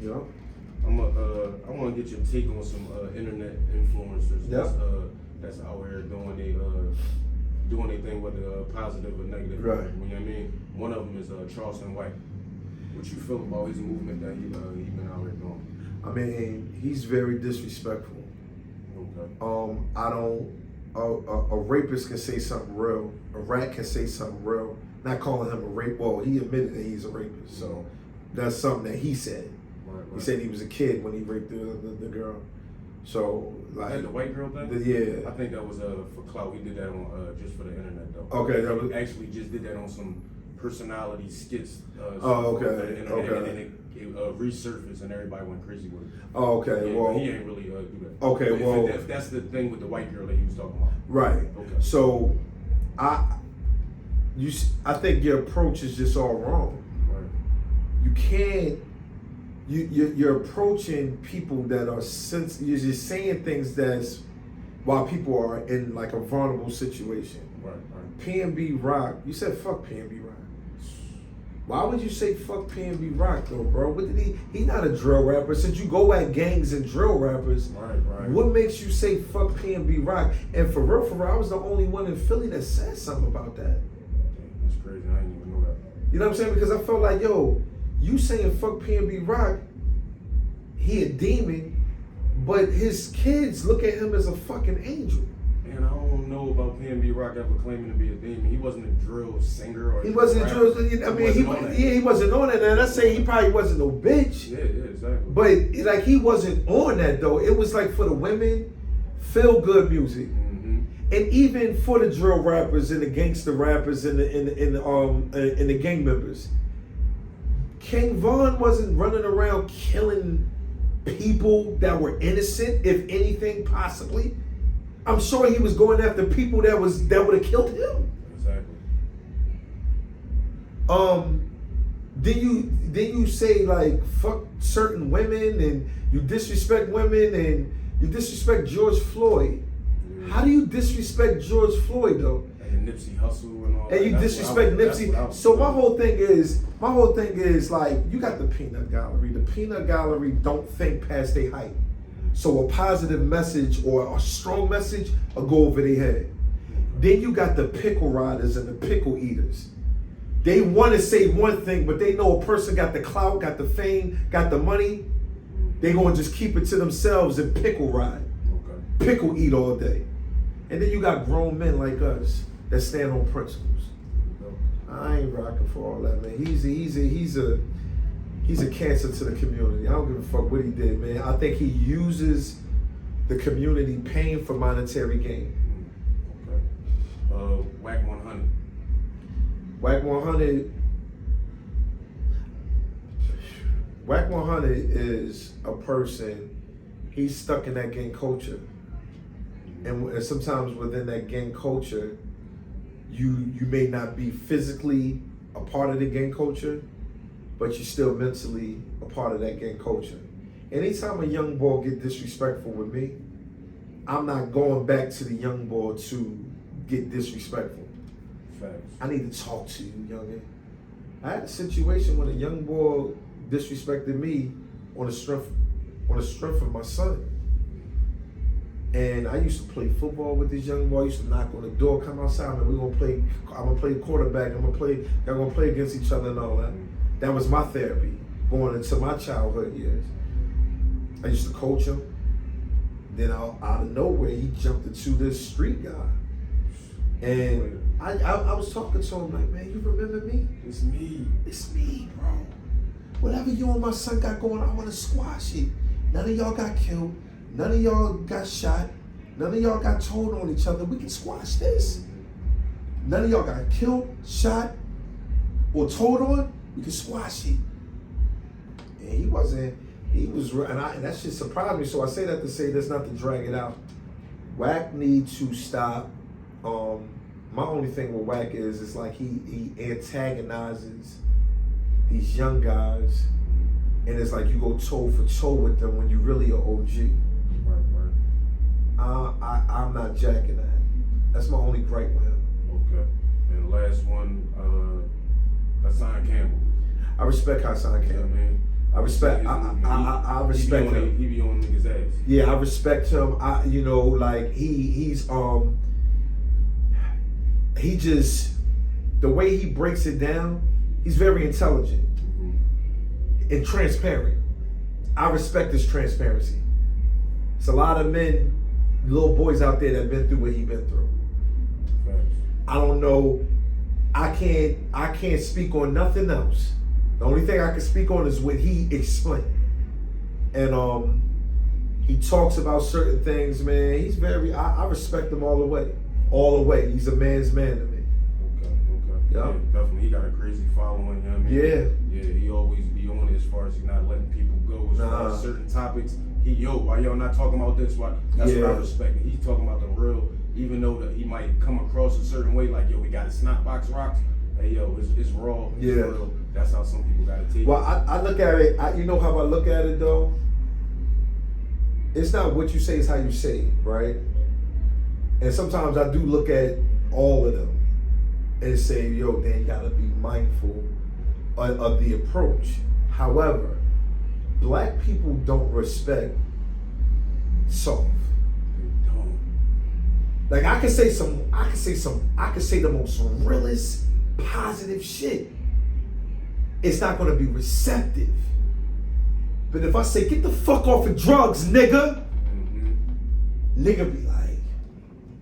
Yeah. I want to get your take on some internet influencers that's out here doing their thing, whether positive or negative. Right. You know what I mean? One of them is Charleston White. What you feel about his movement that he been out here doing? I mean, he's very disrespectful. Okay. I don't. A rapist can say something real. A rat can say something real. Not calling him a rape. Well, he admitted that he's a rapist, so that's something that he said. Right. He said he was a kid when he raped the girl. So like the white girl thing. Yeah. I think that was for clout. He did that on just for the internet though. Okay. That was actually just did that on some personality skits. Okay. And then it resurfaced and everybody went crazy with it. Oh, okay. Yeah, well, he ain't really do that. Okay. If that's the thing with the white girl that he was talking about. Right. Okay. So, I think your approach is just all wrong. Right. You can't. You're approaching people that are you're just saying things that's while people are in like a vulnerable situation. Right. PnBRock. You said fuck PnBRock. Why would you say fuck PnBRock though, bro? What did he not a drill rapper. Since you go at gangs and drill rappers, right. What makes you say fuck PnBRock? And for real, I was the only one in Philly that said something about that. That's crazy. I didn't even know that. You know what I'm saying? Because I felt like, yo, you saying fuck PnBRock, he a demon, but his kids look at him as a fucking angel. Man, I don't know about PnBRock ever claiming to be a demon. He wasn't a drill singer or he wasn't a drill. I mean, he wasn't on that. And I say he probably wasn't no bitch. Yeah, exactly. But like he wasn't on that though. It was like for the women, feel good music, and even for the drill rappers and the gangster rappers and the gang members. King Von wasn't running around killing people that were innocent, if anything, possibly. I'm sure he was going after people that would have killed him. Exactly. Then you say like fuck certain women and you disrespect women and you disrespect George Floyd. Yeah. How do you disrespect George Floyd though? And Nipsey Hussle and all that. And you disrespect Nipsey. So my whole thing is like you got the peanut gallery. The peanut gallery don't think past their height. So a positive message or a strong message will go over their head. Then you got the pickle riders and the pickle eaters. They want to say one thing, but they know a person got the clout, got the fame, got the money. They gonna just keep it to themselves and pickle ride. Okay. Pickle eat all day. And then you got grown men like us that stand on principles. I ain't rocking for all that, man. He's a cancer to the community. I don't give a fuck what he did, man. I think he uses the community pain for monetary gain. Okay. Wack 100. Wack 100. Wack 100 is a person. He's stuck in that gang culture, and sometimes within that gang culture, you may not be physically a part of the gang culture, but you're still mentally a part of that gang culture. Anytime a young boy get disrespectful with me, I'm not going back to the young boy to get disrespectful. Facts. I need to talk to you, youngin. I had a situation when a young boy disrespected me on the strength of my son. And I used to play football with this young boy. I used to knock on the door, come outside, man, I'm gonna play quarterback, y'all gonna play against each other and all that. That was my therapy going into my childhood years. I used to coach him. Then out of nowhere, he jumped into this street guy. And I was talking to him like, man, you remember me? It's me. It's me, bro. Whatever you and my son got going on, I want to squash it. None of y'all got killed. None of y'all got shot. None of y'all got told on each other. We can squash this. None of y'all got killed, shot, or told on. We can squash it. And he was, and that shit surprised me. So I say that to say this, not to drag it out. Wack needs to stop. My only thing with Wack is like he antagonizes these young guys, and it's like you go toe for toe with them when you really are OG. Right. I'm not jacking that. That's my only gripe with him. Okay. And the last one, Hassan Campbell. I respect Hassan Campbell. I mean, I respect. I respect him. He be on niggas' ass. Yeah, I respect him. Like he just, the way he breaks it down, he's very intelligent and transparent. I respect his transparency. It's a lot of men, little boys out there that have been through what he's been through. Facts. I don't know. I can't speak on nothing else. The only thing I can speak on is what he explained. And he talks about certain things, man. He's I respect him all the way. All the way. He's a man's man to me. Okay. Yeah. Yeah, definitely. He got a crazy following, you know what I mean? Yeah. Yeah, he always be on it as far as he not letting people go. As far as certain topics, why y'all not talking about this? Why? That's what I respect. He's talking about the real, even though that he might come across a certain way, like, yo, we got a snot box rocks. Hey, yo, it's raw. It's real. That's how some people got to take it. Well, I look at it, you know how I look at it, though? It's not what you say, it's how you say it, right? And sometimes I do look at all of them and say, yo, then you got to be mindful of the approach. However, black people don't respect soft. They don't. Like I can say the most realest, positive shit. It's not gonna be receptive. But if I say, get the fuck off of drugs, nigga, nigga be like,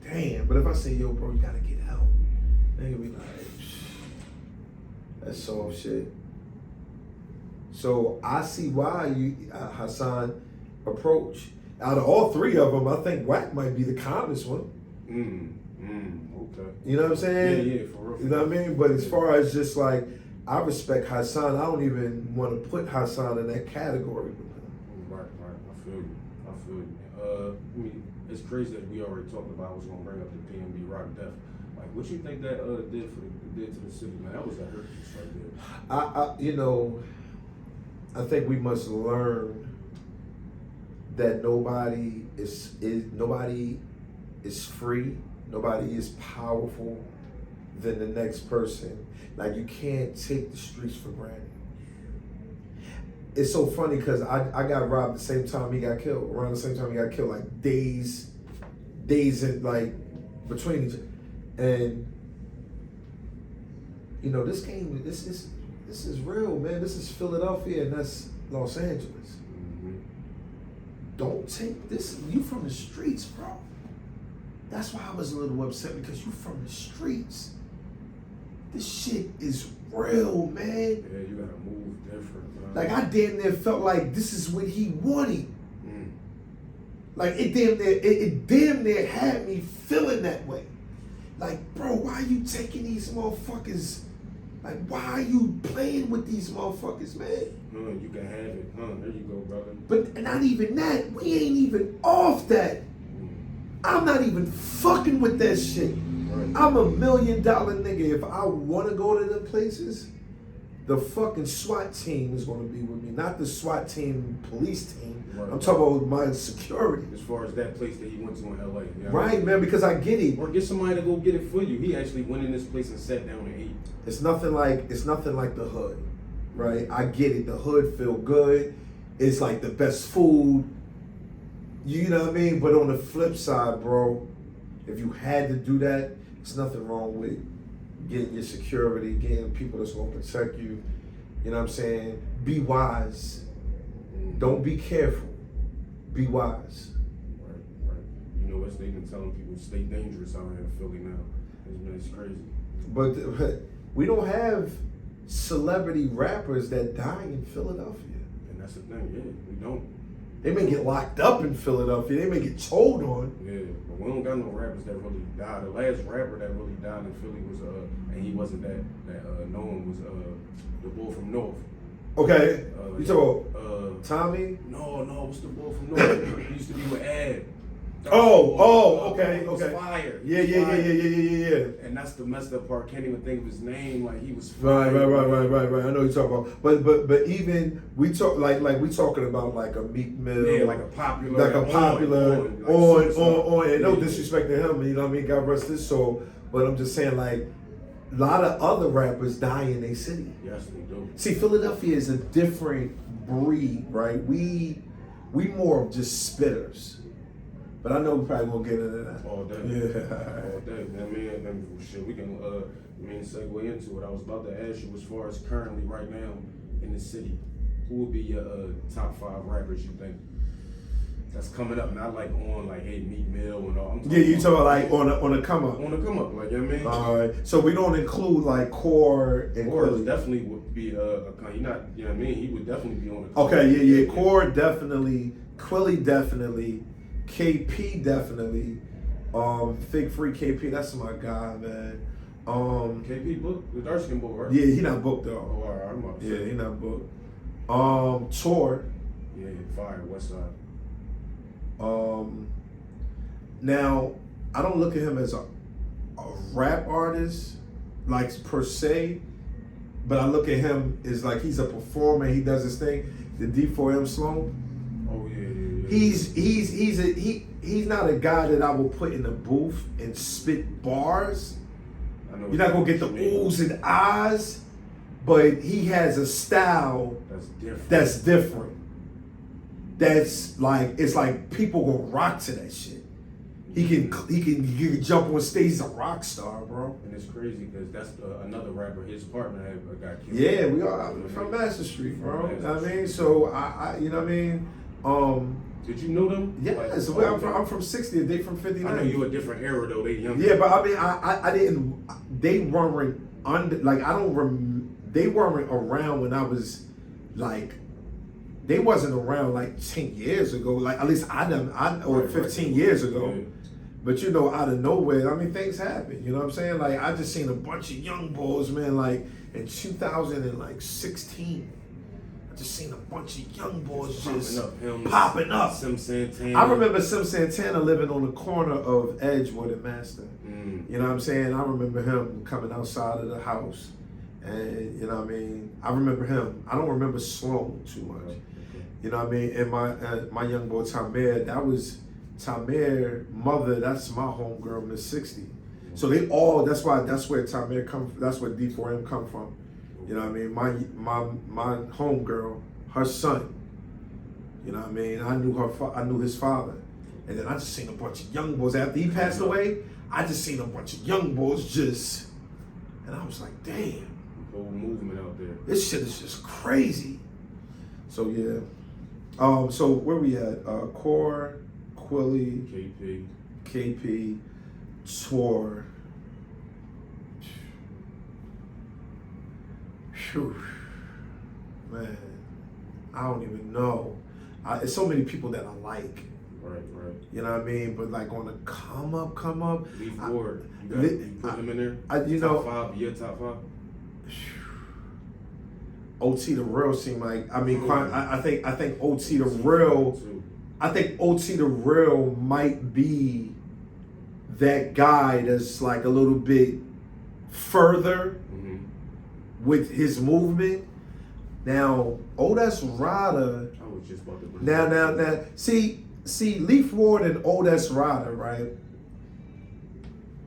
damn. But if I say, yo, bro, you gotta get help, nigga be like, that's soft shit. So I see why you, Hassan, approach. Out of all three of them, I think Wack might be the calmest one. Okay. You know what I'm saying? Yeah, for real. You know what I mean? But as far as just like, I respect Hassan. I don't even want to put Hassan in that category with him. Right. I feel you. I mean, it's crazy that we already talked about. I was gonna bring up the PnBRock death. Like, what you think that did to the city, man? That was a hurt piece right there. I think we must learn that nobody is free. Nobody is powerful than the next person. Like, you can't take the streets for granted. It's so funny because I got robbed the same time he got killed. Around the same time he got killed, like days in, like, between each. And this is real, man. This is Philadelphia and that's Los Angeles. Don't take this. You from the streets, bro. That's why I was a little upset, because you from the streets. This shit is real, man. Yeah, you gotta move different, man. Like, I damn near felt like this is what he wanted. Like, it damn near had me feeling that way. Like, bro, why are you taking these motherfuckers? Like, why are you playing with these motherfuckers, man? You can have it. There you go, brother. But not even that. We ain't even off that. I'm not even fucking with that shit. Right. I'm $1 million nigga. If I want to go to them places, the fucking SWAT team is going to be with me. Not the SWAT team, police team. Right. I'm talking about my security. As far as that place that he went to in LA. You know right, man, because I get it. Or get somebody to go get it for you. He actually went in this place and sat down and ate. It's nothing like the hood. Right? I get it. The hood feel good. It's like the best food. You know what I mean? But on the flip side, bro, if you had to do that, there's nothing wrong with getting your security, getting people that's going to protect you. You know what I'm saying? Be wise. Don't be careful. Be wise. Right. You know, as they've been telling people, stay dangerous out here in Philly now. It's crazy. But we don't have celebrity rappers that die in Philadelphia. And that's the thing, yeah, we don't. They may get locked up in Philadelphia. They may get told on. Yeah, but we don't got no rappers that really died. The last rapper that really died in Philly was and he wasn't that known, was the bull from North. Okay. You talk about Tommy? No, what's the bull from North? He used to be with Ad. Okay. Fire. Yeah. And that's the messed up part. Can't even think of his name. Like, he was fire. Right. I know what you're talking about. But even we talk like we talking about like a Meek Mill. Yeah, like a popular on. And no disrespect to him, you know what I mean? God rest his soul. But I'm just saying, like, a lot of other rappers die in their city. Yes, they do. See, Philadelphia is a different breed, right? We more of just spitters. But I know we probably won't get into that. All day. Yeah. All day. I mean, shit, we can segue into it. I was about to ask you, as far as currently right now in the city, who would be your top 5 rappers you think that's coming up? Not like on like hey Meek Mill and all. Yeah, you talking about like on a come up. On the come up, like, you know what I mean? All right. So we don't include like Core and Core Quilly. definitely would be he not, you know what I mean? He would definitely be on the Okay, yeah. Core definitely, Quilly definitely, KP definitely, Fig Free KP, that's my guy, man. KP booked, the dark skin boy, right? Yeah, he not booked though. Oh, all right, I'm up. Yeah, he not booked. Tour. Yeah, fire, West Side. Now, I don't look at him as a rap artist, like per se, but I look at him as like he's a performer. He does his thing. The D4M Sloan. Oh yeah. He's not a guy that I will put in a booth and spit bars. I know You're not gonna get the oohs and ahs, but he has a style that's different. That's like, it's like people gonna rock to that shit. He can jump on stage. He's a rock star, bro. And it's crazy because that's another rapper. His partner got killed. Yeah, we are from Master Street, bro. You know what I mean? So I you know what I mean? Did you know them? Yes, like, I'm from 60. They from 59. I know you a different era though. They younger. Yeah, but I mean, I didn't. They weren't under. Like I don't. They weren't around when I was like. They wasn't around like 10 years ago. Like at least or 15 years ago. Yeah. But you know, out of nowhere, I mean, things happen. You know what I'm saying? Like I just seen a bunch of young boys, man. Like in 2016. I just seen a bunch of young boys just popping up. Sim Santana. I remember Sim Santana living on the corner of Edgewood and Master. You know what I'm saying? I remember him coming outside of the house. And, you know what I mean? I remember him. I don't remember Sloan too much. You know what I mean? And my young boy Tamir, that was Tamir mother, that's my homegirl in the 60s. So they all, that's where Tamir come from, that's where D4M come from. You know what I mean? My homegirl, her son. You know what I mean? I knew his father. And then I just seen a bunch of young boys. After he passed away, I just seen a bunch of young boys and I was like, damn. Whole movement out there. This shit is just crazy. So yeah. So where we at? Core, Quilly, KP, Tour. Whew. Man, I don't even know. It's so many people that I like. Right. You know what I mean? But like on the come up. Leaf Ward. You put him in there? Top 5, your top 5? OT the Real seem like, I mean, I think OT the Real, I think OT the Real might be that guy that's like a little bit further with his movement. Now, Odes Rada, I was just about to now, see, Leaf Ward and Odes Rada, right?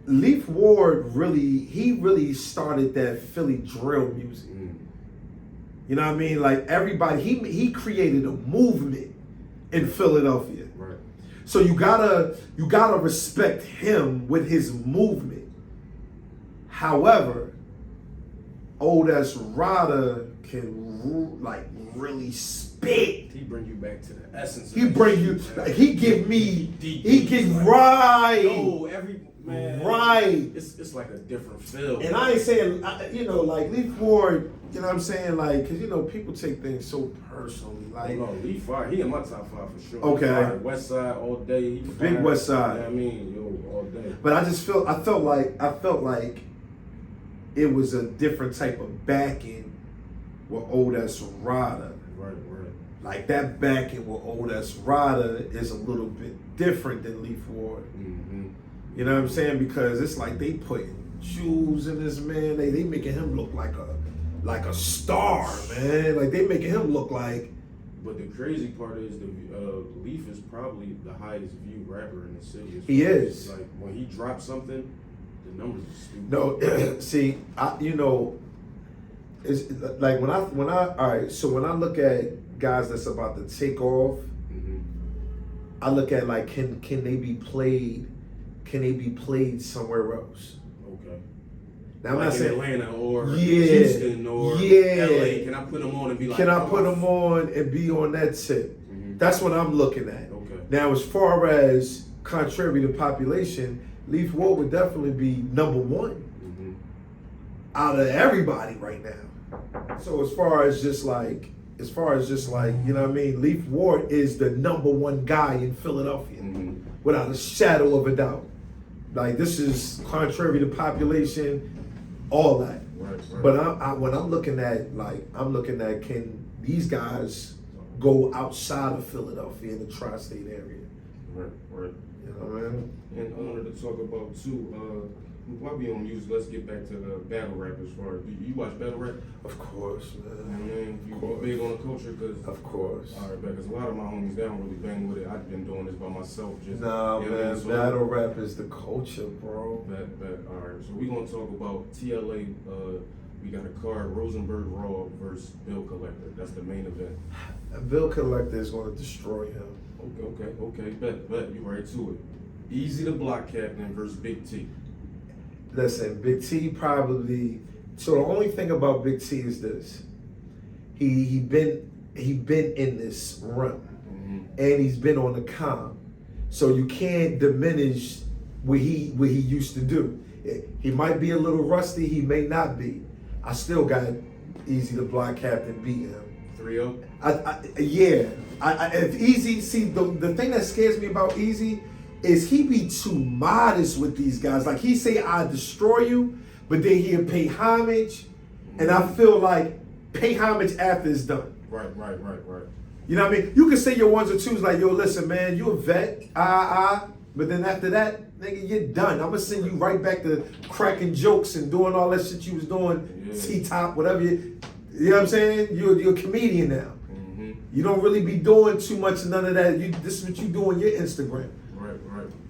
Leaf Ward really started that Philly drill music. You know what I mean? Like everybody, he created a movement in Philadelphia. Right. So you gotta respect him with his movement. However, Odes Rada can like really spit. He bring you back to the essence. He bring you. Like, he give me. He give right. No, man. Right. It's like a different feel. And I ain't saying, you know, like Leaf Ward. You know what I'm saying? Like, because, you know, people take things so personally. Like, no, Leaf Fire, he in my top 5 for sure. Okay. West Side all day. Big West Side. You know what I mean? All day. But I felt like it was a different type of backing with Odes Rada. Right. Like that backing with Odes Rada is a little bit different than Leaf Ward. You know what I'm saying? Because it's like they putting jewels in this man. They making him look like a star, man. Like they making him look like. But the crazy part is Leaf is probably the highest viewed rapper in the city. He is. Like when he drops something, the numbers are stupid. No, see, you know, it's like when I all right. So when I look at guys that's about to take off, I look at like can they be played? Can they be played somewhere else? Okay. Now I'm like not saying Atlanta or yeah, Houston or yeah. LA. Can I put them on and be like? Can I put them on and be on that tip? That's what I'm looking at. Okay. Now, as far as contrary to population, Leaf Ward would definitely be number one out of everybody right now. So as far as just like, you know what I mean, Leaf Ward is the number one guy in Philadelphia, without a shadow of a doubt. Like, this is contrary to population, all that. Right. But when I'm looking at can these guys go outside of Philadelphia in the tri-state area? Right. You know what I mean? And I wanted to talk about too, while we on music, let's get back to battle rap as far as, you watch battle rap? Of course, man. You big on the culture? Cause, of course. All right, because a lot of my homies, they don't really bang with it. I've been doing this by myself. Nah, man, so battle rap is the culture, bro. All right, so we're going to talk about TLA. We got a card, Rosenberg Raw versus Bill Collector. That's the main event. Bill Collector is going to destroy him. Okay. Bet. You right to it. Easy the Block Captain versus Big T. Listen, Big T probably. So the only thing about Big T is this: he been in this run, and he's been on the calm. So you can't diminish what he used to do. He might be a little rusty. He may not be. I still got Easy the Block Captain beat him. 3-0. Yeah. If Easy, see the thing that scares me about Easy is he be too modest with these guys. Like, he say, I destroy you, but then he'll pay homage. And I feel like pay homage after it's done. Right. You know what I mean? You can say your ones or twos like, yo, listen, man, you a vet, but then after that, nigga, you're done. I'm gonna send you right back to cracking jokes and doing all that shit you was doing, T-top, whatever you know what I'm saying? You're a comedian now. You don't really be doing too much, none of that. This is what you do on your Instagram. Right.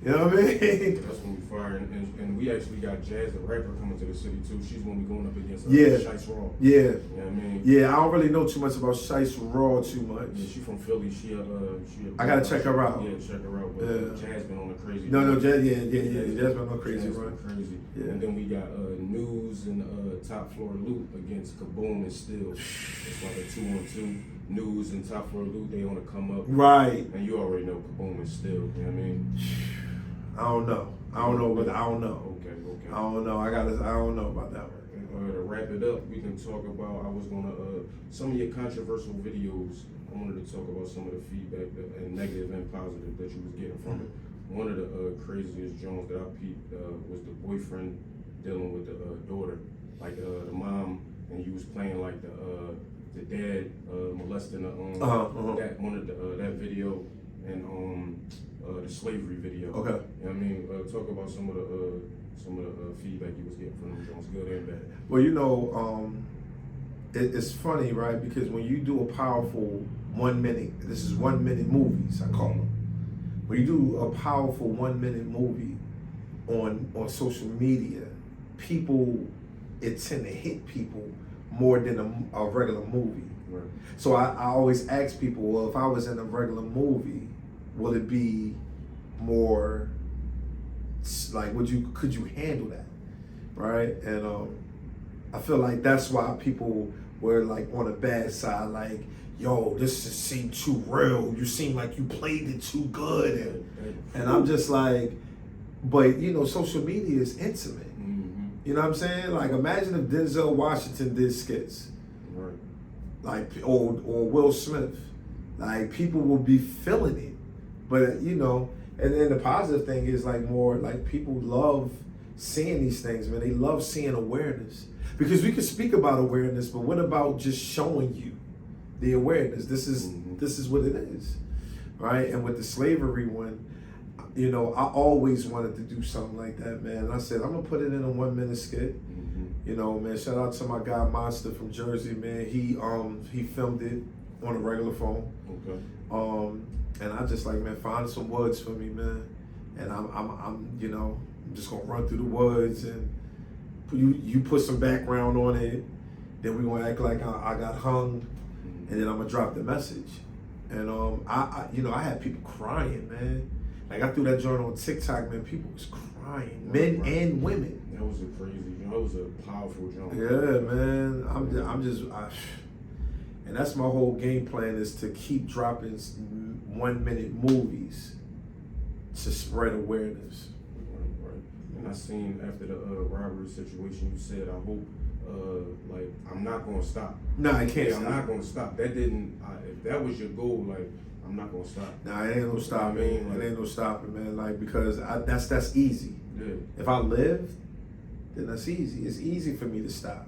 You know what I mean? That's when we fire, and we actually got Jazz, the rapper, coming to the city too. She's gonna be going up against Shice Raw. Yeah. You know what I mean? Yeah, I don't really know too much about Shice Raw too much. Yeah, she from Philly. She I gotta check her out. Yeah, check her out. But Jazz been on the crazy. No, Jazz, yeah. Jazz been on crazy run. Crazy. Yeah. And then we got News and Top Floor Loot against Kaboom and Still. It's like a 2-on-2. News and Top Floor Loot, they on the come up. Right. And you already know Kaboom and Still. You know what I mean? I don't know. Okay. I don't know. I don't know about that one. To wrap it up, we can talk about, some of your controversial videos. I wanted to talk about some of the feedback and negative and positive that you was getting from it. One of the craziest Jones that I peeped was the boyfriend dealing with the daughter, like the mom, and you was playing like the dad molesting that one of that video and the slavery video. Okay. You know what I mean? Talk about some of the feedback you was getting from them Jones, good and bad. Well, you know, it's funny, right? Because when you do a powerful 1 minute, this is 1 minute movies, I call them. When you do a powerful 1 minute movie on social media, it tend to hit people more than a regular movie. Right. So I always ask people, well, if I was in a regular movie, will it be more like, could you handle that, right? And I feel like that's why people were like on the bad side, like, yo, this just seemed too real. You seem like you played it too good, and I'm just like, but you know, social media is intimate. You know what I'm saying? Like, imagine if Denzel Washington did skits, right? Like, or Will Smith, like, people will be feeling it. But you know, and then the positive thing is like more like people love seeing these things, man. They love seeing awareness, because we can speak about awareness, but what about just showing you the awareness? This is what it is, right? And with the slavery one, you know, I always wanted to do something like that, man. And I said, I'm gonna put it in a 1 minute skit. You know, man, shout out to my guy Monster from Jersey, man. He filmed it on a regular phone. Okay. And I just like, man, find some words for me, man. And I'm you know, I'm just gonna run through the woods, and you put some background on it. Then we gonna act like I got hung, and then I'm gonna drop the message. And I you know, I had people crying, man. Like I threw that joint on TikTok, man. People was crying, men and women. That was a crazy, that was a powerful joint. Yeah, man. And that's my whole game plan, is to keep dropping 1 minute movies to spread awareness. Right. And I seen after the robbery situation, you said, I hope, like, I'm not gonna stop. No, I can't stop. I'm not gonna stop. That didn't, if that was your goal, like, I'm not gonna stop. Nah, it ain't no stopping. You know what I mean? It ain't no stopping, man. Like, because that's easy. Yeah. If I live, then that's easy. It's easy for me to stop.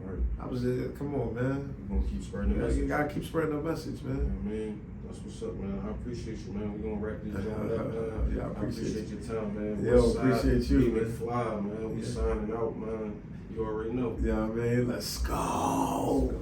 Right. I was come on, man. We're gonna keep spreading the message. You gotta keep spreading the message, man. You know what I mean? That's what's up, man. I appreciate you, man. We're gonna wrap this joint up, man. Yeah, I appreciate your time, man. Yo, appreciate you, man. BmcFly, man. We signing out, man. You already know. Yeah, man. Let's go.